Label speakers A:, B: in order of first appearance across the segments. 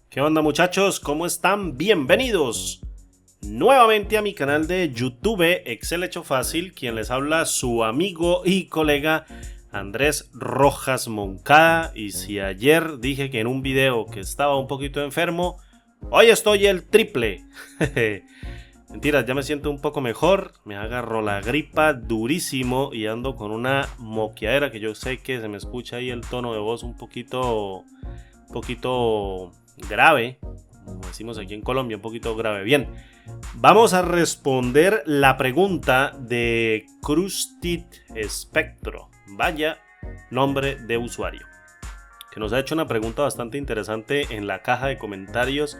A: ¿Qué onda, muchachos? ¿Cómo están? Bienvenidos nuevamente a mi canal de YouTube Excel Hecho Fácil. Quien les habla, su amigo y colega Andrés Rojas Moncada. Y si ayer dije que en un video que estaba un poquito enfermo, hoy estoy el triple. Mentiras, ya me siento un poco mejor. Me agarró la gripa durísimo y ando con una moqueadera que yo sé que se me escucha ahí el tono de voz un poquito grave, como decimos aquí en Colombia, un poquito grave. Bien, vamos a responder la pregunta de Crusted Spectro, vaya nombre de usuario, que nos ha hecho una pregunta bastante interesante en la caja de comentarios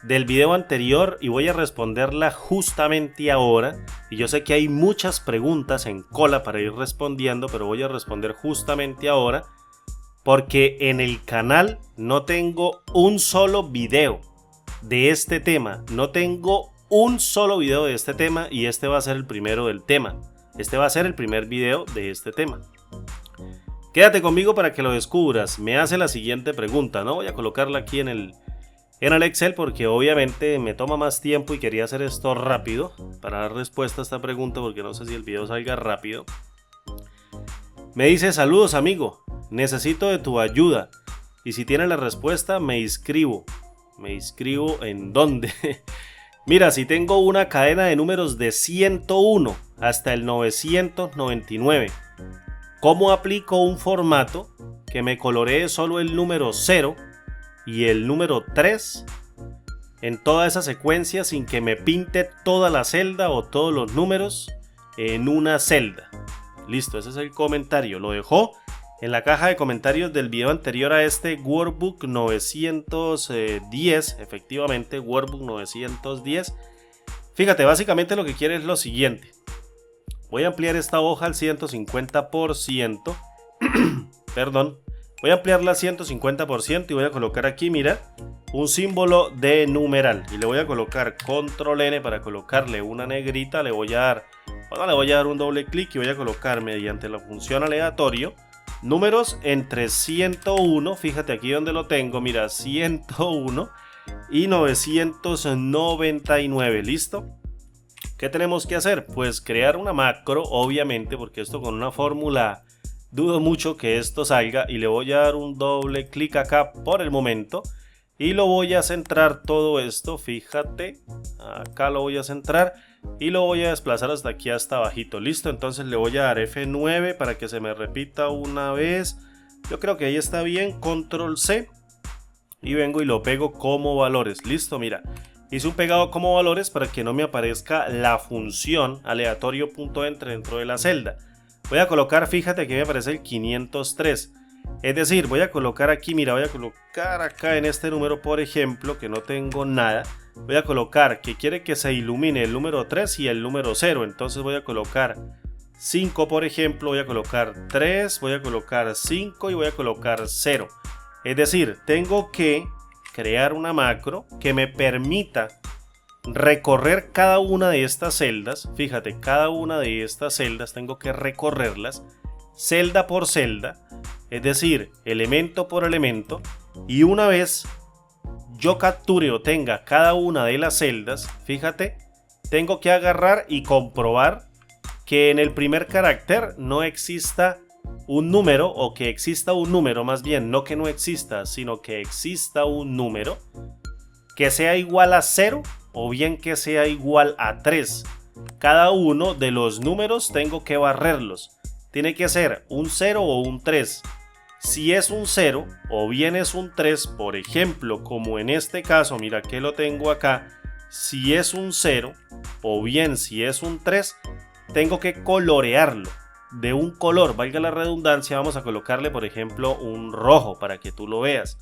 A: del video anterior y voy a responderla justamente ahora. Y yo sé que hay muchas preguntas en cola para ir respondiendo, pero voy a responder justamente ahora porque en el canal no tengo un solo video de este tema. No tengo un solo video de este tema y este va a ser el primero del tema. Este va a ser el primer video de este tema. Quédate conmigo para que lo descubras. Me hace la siguiente pregunta. No voy a colocarla aquí en el Excel porque obviamente me toma más tiempo y quería hacer esto rápido para dar respuesta a esta pregunta porque no sé si el video salga rápido. Me dice: saludos, amigo. Necesito de tu ayuda. Y si tienes la respuesta, me inscribo. ¿Me inscribo en dónde? Mira, si tengo una cadena de números de 101 hasta el 999, ¿cómo aplico un formato que me coloree solo el número 0 y el número 3 en toda esa secuencia sin que me pinte toda la celda o todos los números en una celda? Listo, ese es el comentario. Lo dejó en la caja de comentarios del video anterior a este, Workbook 910, efectivamente, Workbook 910. Fíjate, básicamente lo que quiere es lo siguiente. Voy a ampliar esta hoja al 150%. Perdón. Voy a ampliarla al 150% y voy a colocar aquí, mira, un símbolo de numeral. Y le voy a colocar Control N para colocarle una negrita. Le voy a dar un doble clic y voy a colocar mediante la función aleatorio números entre 101, fíjate aquí donde lo tengo, mira, 101 y 999, ¿listo? ¿Qué tenemos que hacer? Pues crear una macro, obviamente, porque esto con una fórmula dudo mucho que esto salga, y le voy a dar un doble clic acá por el momento y lo voy a centrar todo esto, fíjate, acá lo voy a centrar y lo voy a desplazar hasta aquí, hasta abajito. Listo, entonces le voy a dar F9 para que se me repita una vez. Yo creo que ahí está bien. Control C y vengo y lo pego como valores. Listo, mira, hice un pegado como valores para que no me aparezca la función aleatorio.entre dentro de la celda. Voy a colocar, fíjate, aquí me aparece el 503. Es decir, voy a colocar aquí, mira, voy a colocar acá en este número, por ejemplo, que no tengo nada. Voy a colocar que quiere que se ilumine el número 3 y el número 0. Entonces voy a colocar 5, por ejemplo, voy a colocar 3, voy a colocar 5 y voy a colocar 0. Es decir, tengo que crear una macro que me permita recorrer cada una de estas celdas. Fíjate, cada una de estas celdas tengo que recorrerlas celda por celda, es decir, elemento por elemento, y una vez yo capture o tenga cada una de las celdas, fíjate, tengo que agarrar y comprobar que en el primer carácter no exista un número, o que exista un número, más bien, no que no exista, sino que exista un número que sea igual a 0 o bien que sea igual a 3. Cada uno de los números tengo que barrerlos. Tiene que ser un 0 o un 3. Si es un 0 o bien es un 3, por ejemplo, como en este caso, mira que lo tengo acá. Si es un 0 o bien si es un 3, tengo que colorearlo de un color, valga la redundancia. Vamos a colocarle, por ejemplo, un rojo para que tú lo veas.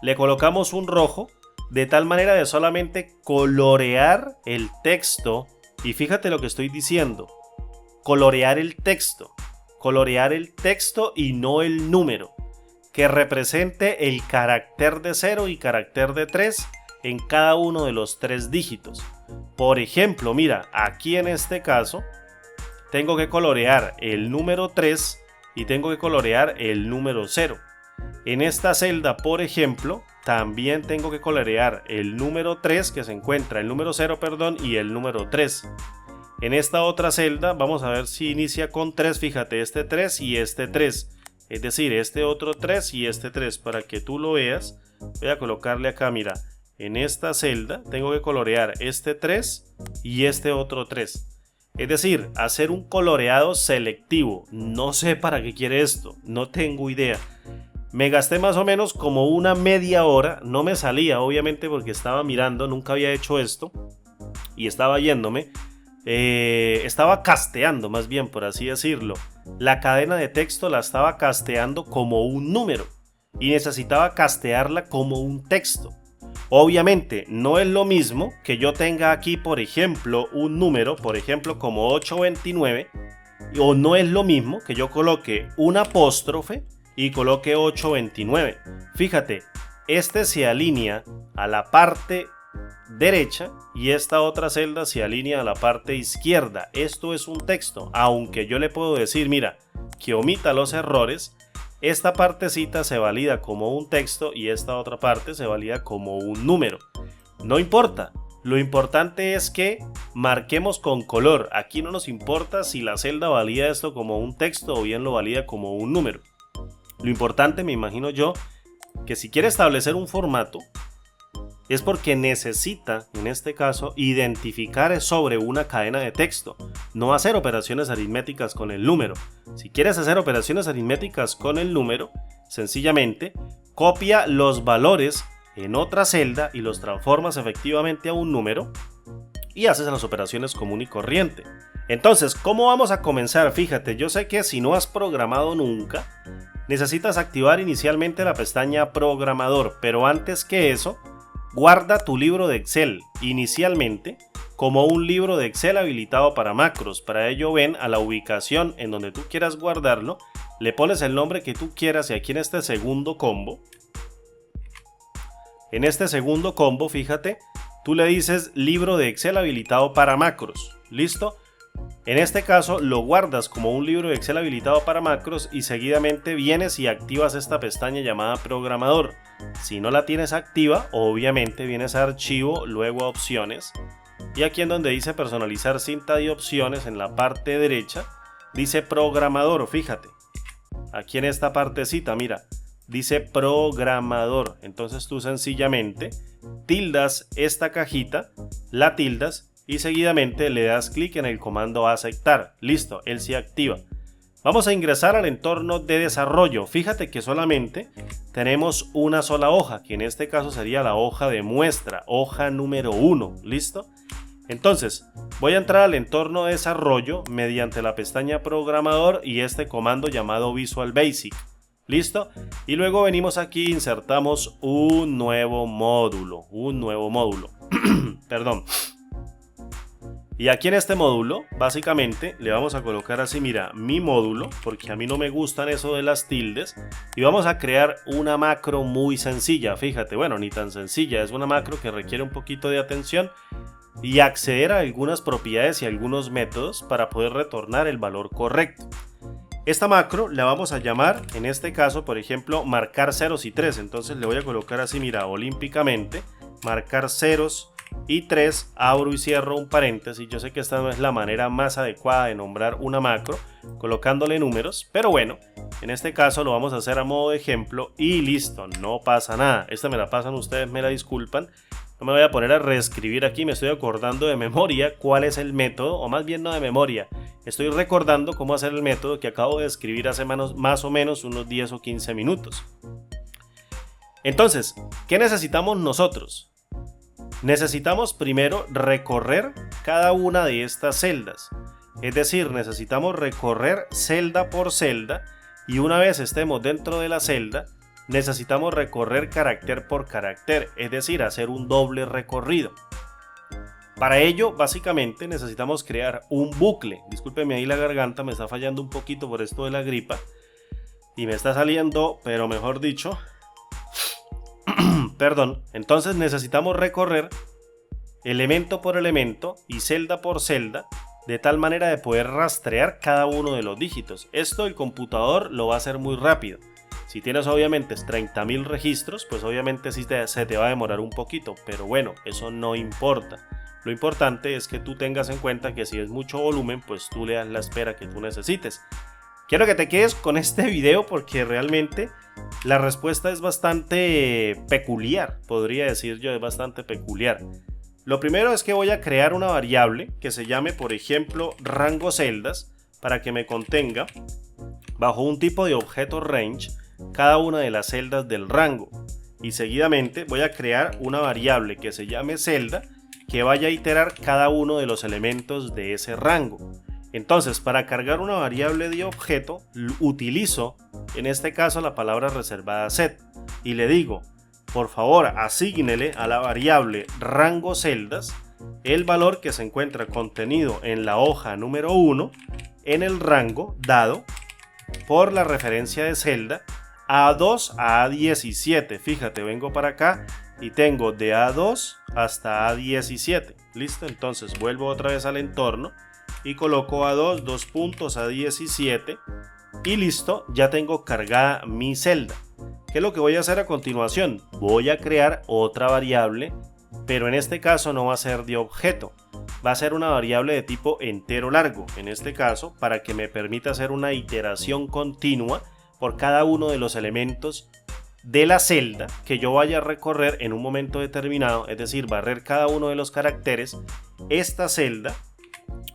A: Le colocamos un rojo de tal manera de solamente colorear el texto. Y fíjate lo que estoy diciendo, colorear el texto y no el número, que represente el carácter de 0 y carácter de 3 en cada uno de los 3 dígitos. Por ejemplo, mira, aquí en este caso tengo que colorear el número 3 y tengo que colorear el número 0. En esta celda, por ejemplo, también tengo que colorear el número 3 que se encuentra, el número 0, perdón, y el número 3. En esta otra celda vamos a ver si inicia con 3, fíjate, este 3 y este 3. Es decir, este otro 3 y este 3, para que tú lo veas. Voy a colocarle acá, mira, en esta celda tengo que colorear este 3 y este otro 3. Es decir, hacer un coloreado selectivo. No sé para qué quiere esto, no tengo idea. Me gasté más o menos como una media hora, no me salía obviamente porque estaba mirando, nunca había hecho esto y estaba yéndome. Estaba casteando, más bien por así decirlo. La cadena de texto la estaba casteando como un número y necesitaba castearla como un texto. Obviamente no es lo mismo que yo tenga aquí, por ejemplo, un número, por ejemplo como 829, o no es lo mismo que yo coloque un apóstrofe y coloque 829. Fíjate, este se alinea a la parte derecha y esta otra celda se alinea a la parte izquierda. Esto es un texto, aunque yo le puedo decir, mira, que omita los errores. Esta partecita se valida como un texto y esta otra parte se valida como un número. No importa, lo importante es que marquemos con color. Aquí no nos importa si la celda valida esto como un texto o bien lo valida como un número. Lo importante, me imagino yo, que si quiere establecer un formato, es porque necesita, en este caso, identificar sobre una cadena de texto, no hacer operaciones aritméticas con el número. Si quieres hacer operaciones aritméticas con el número, sencillamente copia los valores en otra celda y los transformas efectivamente a un número y haces las operaciones común y corriente. Entonces, ¿cómo vamos a comenzar? Fíjate, yo sé que si no has programado nunca, necesitas activar inicialmente la pestaña Programador, pero antes que eso, guarda tu libro de Excel inicialmente como un libro de Excel habilitado para macros. Para ello ven a la ubicación en donde tú quieras guardarlo, le pones el nombre que tú quieras y aquí en este segundo combo, fíjate, tú le dices libro de Excel habilitado para macros. ¿Listo? En este caso lo guardas como un libro de Excel habilitado para macros y seguidamente vienes y activas esta pestaña llamada Programador. Si no la tienes activa, obviamente vienes a Archivo, luego a Opciones y aquí en donde dice Personalizar cinta de opciones en la parte derecha dice Programador, fíjate. Aquí en esta partecita, mira, dice Programador. Entonces tú sencillamente tildas esta cajita, la tildas y seguidamente le das clic en el comando aceptar. Listo, él se activa. Vamos a ingresar al entorno de desarrollo. Fíjate que solamente tenemos una sola hoja, que en este caso sería la hoja de muestra, hoja número 1. ¿Listo? Entonces, voy a entrar al entorno de desarrollo mediante la pestaña Programador y este comando llamado Visual Basic. ¿Listo? Y luego venimos aquí e insertamos un nuevo módulo. Perdón. Y aquí en este módulo, básicamente, le vamos a colocar así, mira, mi módulo, porque a mí no me gustan eso de las tildes, y vamos a crear una macro muy sencilla, fíjate, bueno, ni tan sencilla, es una macro que requiere un poquito de atención y acceder a algunas propiedades y algunos métodos para poder retornar el valor correcto. Esta macro la vamos a llamar, en este caso, por ejemplo, marcar ceros y 3, entonces le voy a colocar así, mira, olímpicamente, marcar ceros y 3, abro y cierro un paréntesis. Yo sé que esta no es la manera más adecuada de nombrar una macro colocándole números, pero bueno, en este caso lo vamos a hacer a modo de ejemplo y listo, no pasa nada. Esta me la pasan ustedes, me la disculpan, no me voy a poner a reescribir aquí, me estoy acordando de memoria cuál es el método, o más bien no de memoria, estoy recordando cómo hacer el método que acabo de escribir hace más o menos unos 10 o 15 minutos. Entonces, ¿qué necesitamos nosotros? Necesitamos primero recorrer cada una de estas celdas, es decir, necesitamos recorrer celda por celda y una vez estemos dentro de la celda, necesitamos recorrer carácter por carácter, es decir, hacer un doble recorrido. Para ello, básicamente necesitamos crear un bucle. Discúlpeme ahí la garganta, me está fallando un poquito por esto de la gripa y me está saliendo, pero mejor dicho, perdón, entonces necesitamos recorrer elemento por elemento y celda por celda de tal manera de poder rastrear cada uno de los dígitos. Esto el computador lo va a hacer muy rápido. Si tienes obviamente 30.000 registros, pues obviamente sí se te va a demorar un poquito, pero bueno, eso no importa. Lo importante es que tú tengas en cuenta que si es mucho volumen, pues tú le das la espera que tú necesites. Quiero que te quedes con este video porque realmente la respuesta es bastante peculiar, podría decir yo, es bastante peculiar. Lo primero es que voy a crear una variable que se llame, por ejemplo, rango celdas, para que me contenga, bajo un tipo de objeto range, cada una de las celdas del rango. Y seguidamente voy a crear una variable que se llame celda, que vaya a iterar cada uno de los elementos de ese rango. Entonces, para cargar una variable de objeto, utilizo en este caso la palabra reservada set y le digo, por favor, asígnele a la variable rango celdas el valor que se encuentra contenido en la hoja número 1 en el rango dado por la referencia de celda A2 a A17. Fíjate, vengo para acá y tengo de A2 hasta A17. ¿Listo? Entonces vuelvo otra vez al entorno y coloco A2, 2 puntos, A17 y listo, ya tengo cargada mi celda. ¿Qué es lo que voy a hacer a continuación? Voy a crear otra variable, pero en este caso no va a ser de objeto, va a ser una variable de tipo entero largo, en este caso para que me permita hacer una iteración continua por cada uno de los elementos de la celda que yo vaya a recorrer en un momento determinado, es decir, barrer cada uno de los caracteres. Esta celda,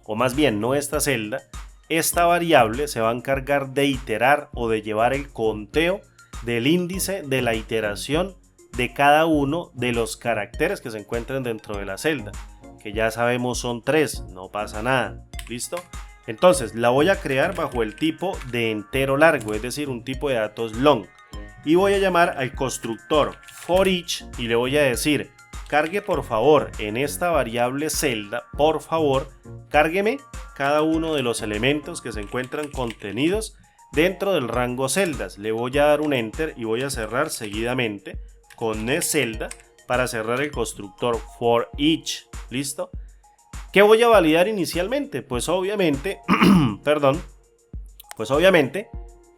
A: o más bien no esta celda, esta variable se va a encargar de iterar o de llevar el conteo del índice de la iteración de cada uno de los caracteres que se encuentren dentro de la celda, que ya sabemos son 3, no pasa nada. ¿Listo? Entonces la voy a crear bajo el tipo de entero largo, es decir, un tipo de datos long, y voy a llamar al constructor forEach y le voy a decir, cargue por favor en esta variable celda, por favor, cárgueme cada uno de los elementos que se encuentran contenidos dentro del rango celdas. Le voy a dar un enter y voy a cerrar seguidamente con celda para cerrar el constructor forEach. ¿Listo? ¿Qué voy a validar inicialmente? Pues obviamente, pues obviamente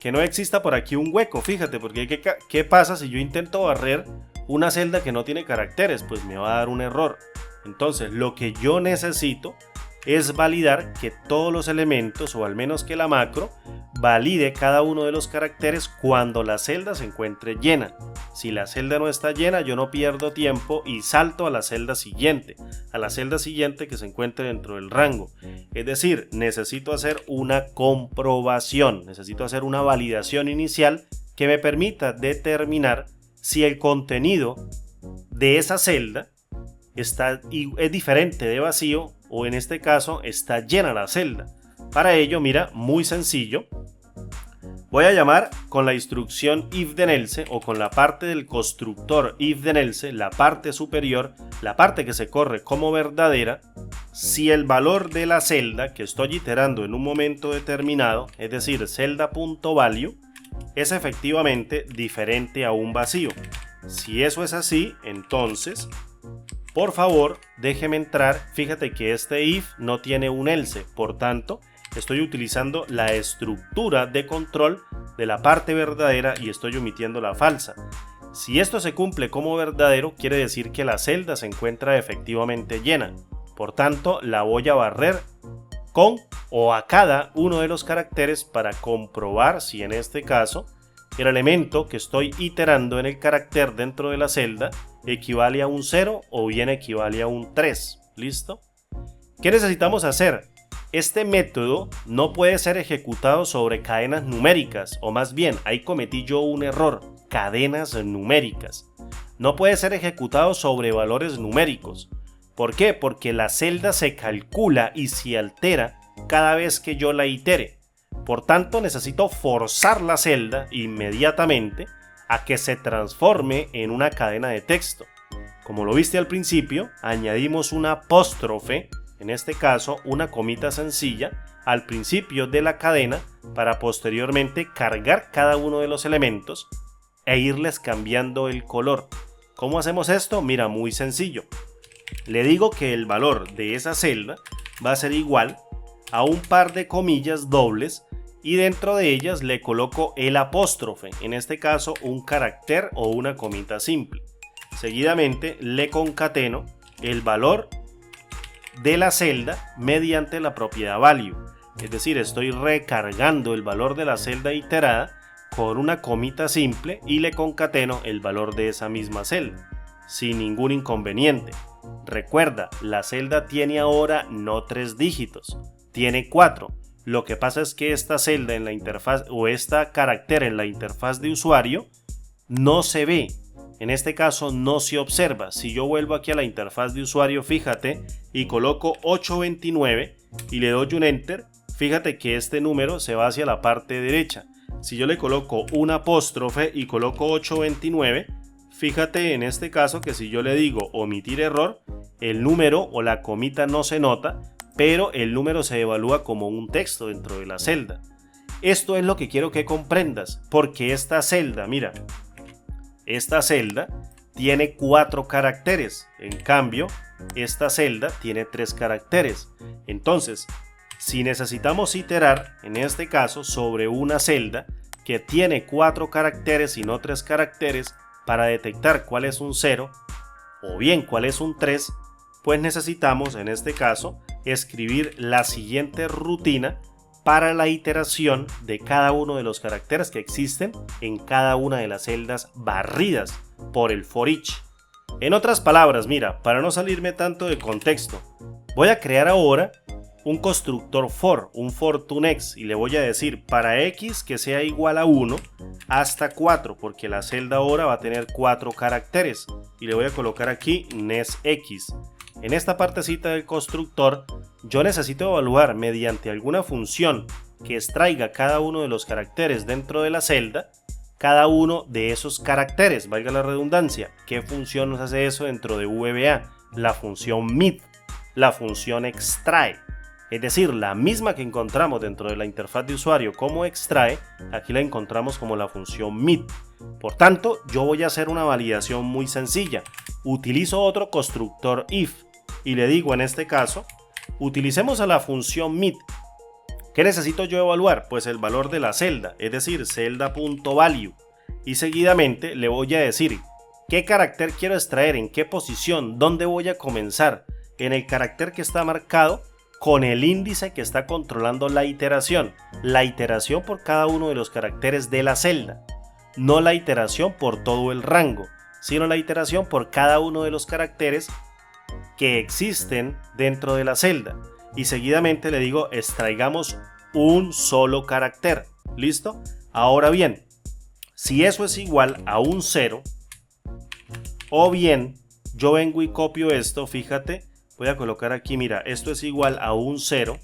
A: que no exista por aquí un hueco. Fíjate, porque ¿qué pasa si yo intento barrer una celda que no tiene caracteres? Pues me va a dar un error. Entonces lo que yo necesito es validar que todos los elementos, o al menos que la macro, valide cada uno de los caracteres cuando la celda se encuentre llena. Si la celda no está llena, yo no pierdo tiempo y salto a la celda siguiente, que se encuentre dentro del rango. Es decir, necesito hacer una comprobación, necesito hacer una validación inicial que me permita determinar si el contenido de esa celda es diferente de vacío, o en este caso está llena la celda. Para ello, mira, muy sencillo, voy a llamar con la instrucción ifThenElse, o con la parte del constructor ifThenElse, la parte superior, la parte que se corre como verdadera, si el valor de la celda que estoy iterando en un momento determinado, es decir, celda.value, es efectivamente diferente a un vacío. Si eso es así, entonces por favor, déjeme entrar. Fíjate que este if no tiene un else, por tanto, estoy utilizando la estructura de control de la parte verdadera y estoy omitiendo la falsa. Si esto se cumple como verdadero, quiere decir que la celda se encuentra efectivamente llena. Por tanto, la voy a barrer con o a cada uno de los caracteres para comprobar si en este caso el elemento que estoy iterando en el carácter dentro de la celda equivale a un 0 o bien equivale a un 3. ¿Listo? ¿Qué necesitamos hacer? Este método no puede ser ejecutado sobre cadenas numéricas, o más bien, ahí cometí yo un error, cadenas numéricas. No puede ser ejecutado sobre valores numéricos. ¿Por qué? Porque la celda se calcula y se altera cada vez que yo la itere. Por tanto, necesito forzar la celda inmediatamente a que se transforme en una cadena de texto. Como lo viste al principio, añadimos una apóstrofe, en este caso una comita sencilla, al principio de la cadena para posteriormente cargar cada uno de los elementos e irles cambiando el color. ¿Cómo hacemos esto? Mira, muy sencillo. Le digo que el valor de esa celda va a ser igual a un par de comillas dobles y dentro de ellas le coloco el apóstrofe, en este caso un carácter o una comita simple. Seguidamente le concateno el valor de la celda mediante la propiedad value, es decir, estoy recargando el valor de la celda iterada con una comita simple y le concateno el valor de esa misma celda, sin ningún inconveniente. Recuerda, la celda tiene ahora no 3 dígitos, tiene 4. Lo que pasa es que esta celda en la interfaz o esta carácter en la interfaz de usuario no se ve. En este caso no se observa. Si yo vuelvo aquí a la interfaz de usuario, fíjate, y coloco 829 y le doy un enter, fíjate que este número se va hacia la parte derecha. Si yo le coloco un apóstrofe y coloco 829, fíjate en este caso que si yo le digo omitir error, el número o la comita no se nota, pero el número se evalúa como un texto dentro de la celda. Esto es lo que quiero que comprendas, porque esta celda, mira, esta celda tiene 4 caracteres, en cambio, esta celda tiene 3 caracteres. Entonces, si necesitamos iterar, en este caso, sobre una celda que tiene 4 caracteres y no 3 caracteres, para detectar cuál es un 0 o bien cuál es un 3, pues necesitamos, en este caso, escribir la siguiente rutina para la iteración de cada uno de los caracteres que existen en cada una de las celdas barridas por el for each. En otras palabras, mira, para no salirme tanto de contexto, voy a crear ahora un constructor for, un for to next, y le voy a decir para x que sea igual a 1 hasta 4, porque la celda ahora va a tener 4 caracteres, y le voy a colocar aquí nextx. En esta partecita del constructor yo necesito evaluar mediante alguna función que extraiga cada uno de los caracteres dentro de la celda, cada uno de esos caracteres, valga la redundancia. ¿Qué función nos hace eso dentro de VBA? La función mid, la función extrae. Es decir, la misma que encontramos dentro de la interfaz de usuario como extrae, aquí la encontramos como la función mid. Por tanto, yo voy a hacer una validación muy sencilla. Utilizo otro constructor if y le digo en este caso, utilicemos a la función mid. ¿Qué necesito yo evaluar? Pues el valor de la celda, es decir, celda.value. Y seguidamente le voy a decir qué carácter quiero extraer, en qué posición, dónde voy a comenzar, en el carácter que está marcado con el índice que está controlando la iteración por cada uno de los caracteres de la celda, no la iteración por todo el rango, sino la iteración por cada uno de los caracteres que existen dentro de la celda. Y seguidamente le digo extraigamos un solo carácter. ¿Listo? Ahora bien, si eso es igual a un 0, o bien yo vengo y copio esto, fíjate, voy a colocar aquí, mira, esto es igual a un 0,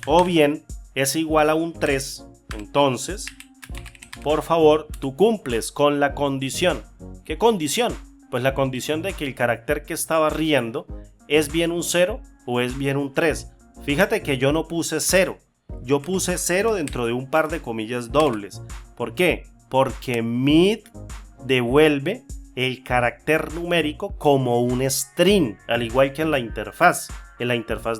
A: o bien es igual a un 3, entonces, por favor, tú cumples con la condición. ¿Qué condición? Pues la condición de que el carácter que está barriendo es bien un 0 o es bien un 3. Fíjate que yo no puse 0, yo puse 0 dentro de un par de comillas dobles. ¿Por qué? Porque mid devuelve el carácter numérico como un string, al igual que en la interfaz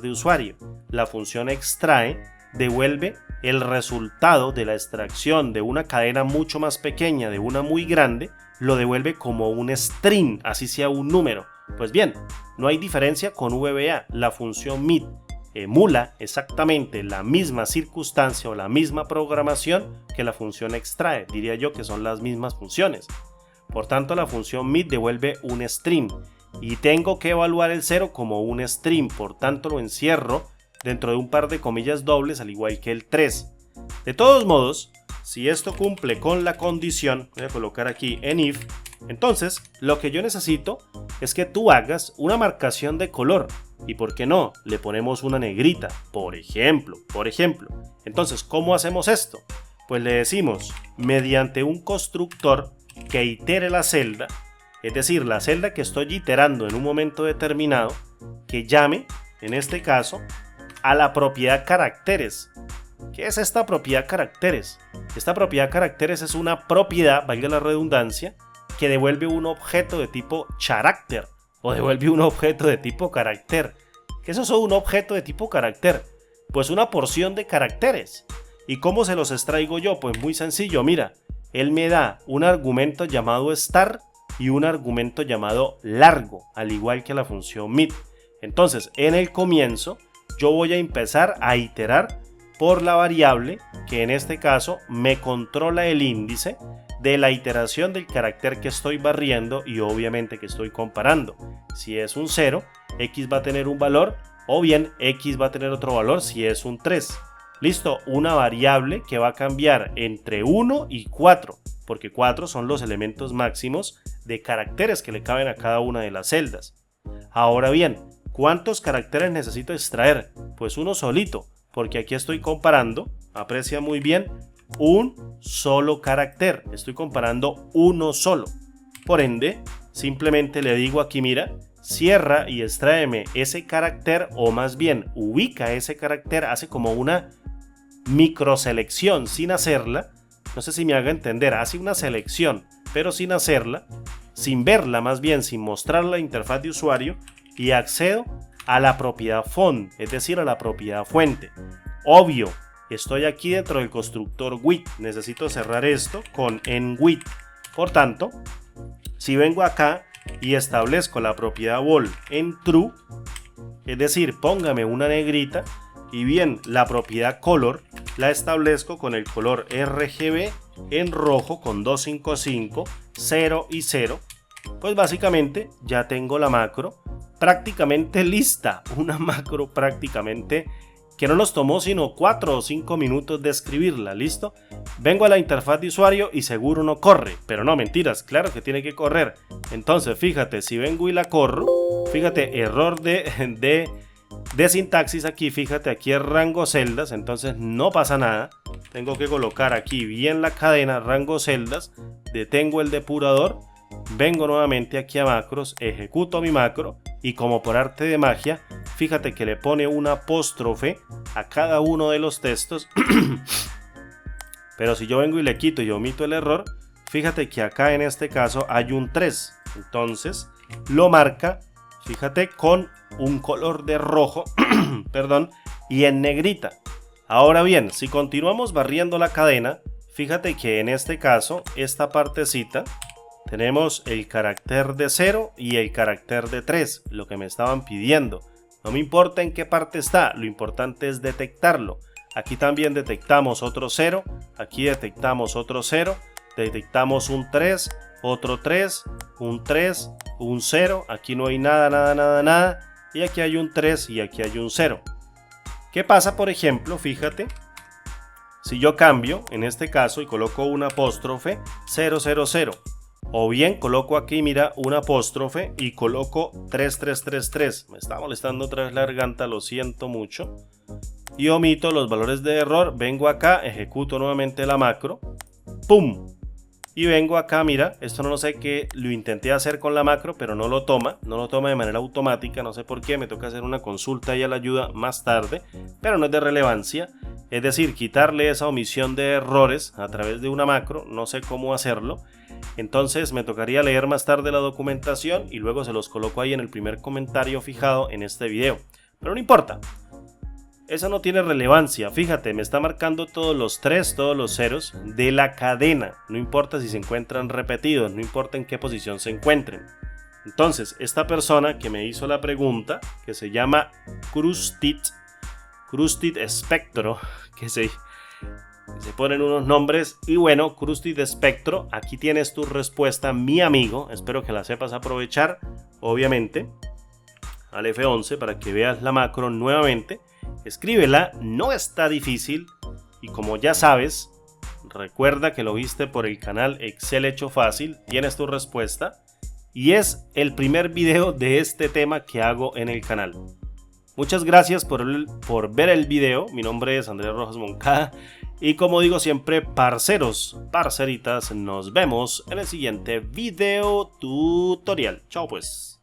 A: de usuario. La función extrae devuelve el resultado de la extracción de una cadena mucho más pequeña de una muy grande, lo devuelve como un string, así sea un número. Pues bien, no hay diferencia con VBA. La función mid emula exactamente la misma circunstancia o la misma programación que la función extrae. Diría yo que son las mismas funciones. Por tanto, la función mid devuelve un string y tengo que evaluar el 0 como un string, por tanto lo encierro dentro de un par de comillas dobles, al igual que el 3. De todos modos, si esto cumple con la condición, voy a colocar aquí en if, entonces lo que yo necesito es que tú hagas una marcación de color. Y por qué no, le ponemos una negrita, por ejemplo. Entonces, ¿cómo hacemos esto? Pues le decimos, mediante un constructor que itere la celda, es decir, la celda que estoy iterando en un momento determinado, que llame, en este caso, a la propiedad caracteres. ¿Qué es esta propiedad caracteres? Esta propiedad caracteres es una propiedad, valga la redundancia, que devuelve un objeto de tipo character o devuelve un objeto de tipo carácter. ¿Qué es eso? Un objeto de tipo carácter. Pues una porción de caracteres. ¿Y cómo se los extraigo yo? Pues muy sencillo, mira. Él me da un argumento llamado star y un argumento llamado largo, al igual que la función mid. Entonces, en el comienzo, yo voy a empezar a iterar por la variable que en este caso me controla el índice de la iteración del carácter que estoy barriendo y obviamente que estoy comparando. Si es un 0, x va a tener un valor, o bien x va a tener otro valor si es un 3. Listo, una variable que va a cambiar entre 1 y 4, porque 4 son los elementos máximos de caracteres que le caben a cada una de las celdas. Ahora bien, ¿cuántos caracteres necesito extraer? Pues uno solito, porque aquí estoy comparando, aprecia muy bien, un solo carácter. Estoy comparando uno solo. Por ende, simplemente le digo aquí, mira, cierra y extráeme ese carácter, o más bien ubica ese carácter, hace como una microselección sin hacerla. No sé si me haga entender, hace una selección, pero sin hacerla, sin verla, más bien sin mostrar la interfaz de usuario, y accedo a la propiedad font, es decir, a la propiedad fuente. Obvio, estoy aquí dentro del constructor with, necesito cerrar esto con en with. Por tanto, si vengo acá y establezco la propiedad vol en true, es decir, póngame una negrita, y bien la propiedad color la establezco con el color RGB en rojo con 255, 0 y 0, pues básicamente ya tengo la macro prácticamente lista, una macro prácticamente que no nos tomó sino 4 o 5 minutos de escribirla, ¿listo? Vengo a la interfaz de usuario y seguro no corre, pero no, mentiras, claro que tiene que correr. Entonces, fíjate, si vengo y la corro, fíjate, error de sintaxis aquí, fíjate, aquí es rango celdas, entonces no pasa nada. Tengo que colocar aquí bien la cadena rango celdas, detengo el depurador, vengo nuevamente aquí a macros, ejecuto mi macro y como por arte de magia, fíjate que le pone un apóstrofe a cada uno de los textos. Pero si yo vengo y le quito y omito el error, fíjate que acá en este caso hay un 3, entonces lo marca, fíjate, con un color de rojo, perdón, y en negrita. Ahora bien, si continuamos barriendo la cadena, fíjate que en este caso, esta partecita, tenemos el carácter de 0 y el carácter de 3, lo que me estaban pidiendo. No me importa en qué parte está, lo importante es detectarlo. Aquí también detectamos otro 0, aquí detectamos otro 0, detectamos un 3, otro 3, un 3, un 0, aquí no hay nada, nada, y aquí hay un 3 y aquí hay un 0. ¿Qué pasa, por ejemplo? Fíjate, si yo cambio, en este caso, y coloco un apóstrofe 000, o bien coloco aquí, mira, un apóstrofe y coloco 3333. Me está molestando otra vez la garganta, lo siento mucho. Y omito los valores de error, vengo acá, ejecuto nuevamente la macro, ¡pum! Y vengo acá, mira, esto no lo sé, que lo intenté hacer con la macro, pero no lo toma de manera automática, no sé por qué, me toca hacer una consulta y a la ayuda más tarde, pero no es de relevancia. Es decir, quitarle esa omisión de errores a través de una macro, no sé cómo hacerlo. Entonces me tocaría leer más tarde la documentación y luego se los coloco ahí en el primer comentario fijado en este video. Pero no importa, eso no tiene relevancia. Fíjate, me está marcando todos los 3, todos los ceros de la cadena. No importa si se encuentran repetidos, no importa en qué posición se encuentren. Entonces, esta persona que me hizo la pregunta, que se llama Crusted Spectro, que se ponen unos nombres, y bueno, Crusted Spectro, aquí tienes tu respuesta, mi amigo, espero que la sepas aprovechar, obviamente, al F11 para que veas la macro nuevamente, escríbela, no está difícil, y como ya sabes, recuerda que lo viste por el canal Excel Hecho Fácil, tienes tu respuesta, y es el primer video de este tema que hago en el canal. Muchas gracias por ver el video. Mi nombre es Andrés Rojas Moncada y como digo siempre, parceros, parceritas, nos vemos en el siguiente video tutorial. Chao pues.